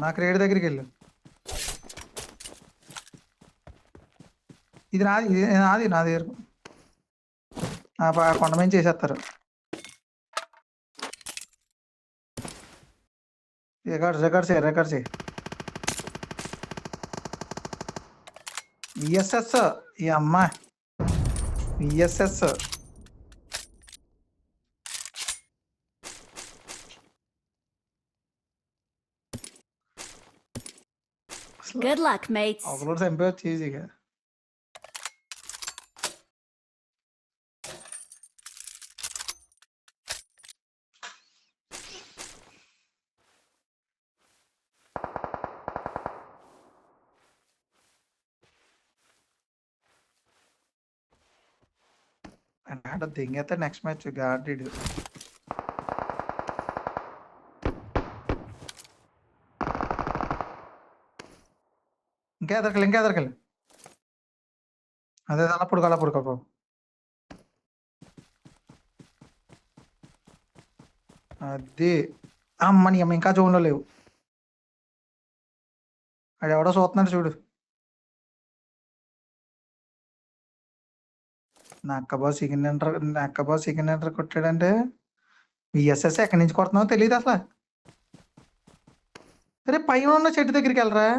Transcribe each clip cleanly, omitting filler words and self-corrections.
నా క్రేడ్ దగ్గరికి వెళ్ళు. ఇది నాది, ఇది నాది, నాది కొండ మీద చేసేస్తారు. రికార్డ్ చేయి. విఎస్ఎస్ ఈ అమ్మ విఎస్ఎస్ Good luck, mates. ఒకరోజు చంపేవచ్చు ఈజీగా. అంటే దింగైతే నెక్స్ట్ మ్యాచ్ గార్డెడ్. ఇంకా ఎదరకలి. అదే అలా పుడుకో. అది అమ్మని అమ్మ ఇంకా జోన్లో లేవు. అది ఎవడో చూస్తున్నాడు చూడు. నక్కబా సెకండ్ ఎంటర్ కొట్టాడంటే విఎస్ఎస్ ఎక్కడి నుంచి కొడుతున్నావో తెలియదు అసలు. అరే పైన ఉన్న చెట్టు దగ్గరికి వెళ్ళరా.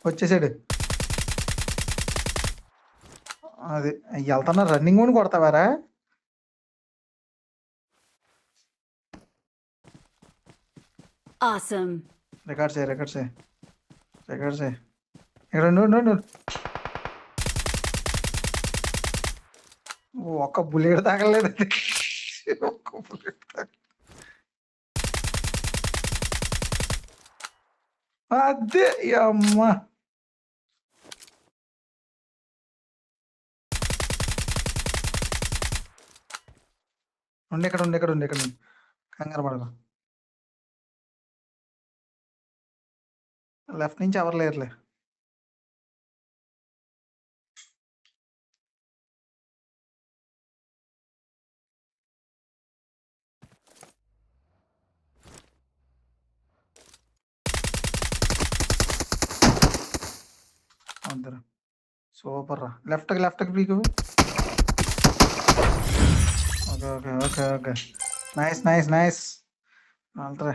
వచ్చేసాడు. అది వెళ్తున్నా రన్నింగ్ కూడా కొడతావారా. Awesome. రికార్డ్ చేయి. ఇక్కడ ఒక్క బుల్లెట్ తాగలేదు. ఒక్క బుల్లెట్ అదే అమ్మ. ఇక్కడ ఉండి కంగారు పడదు. లెఫ్ట్ నుంచి ఎవరు లేరులే. అందరు సూపర్ రా. లెఫ్ట్కి పీకు. ఓకే. నైస్. వెళ్తారా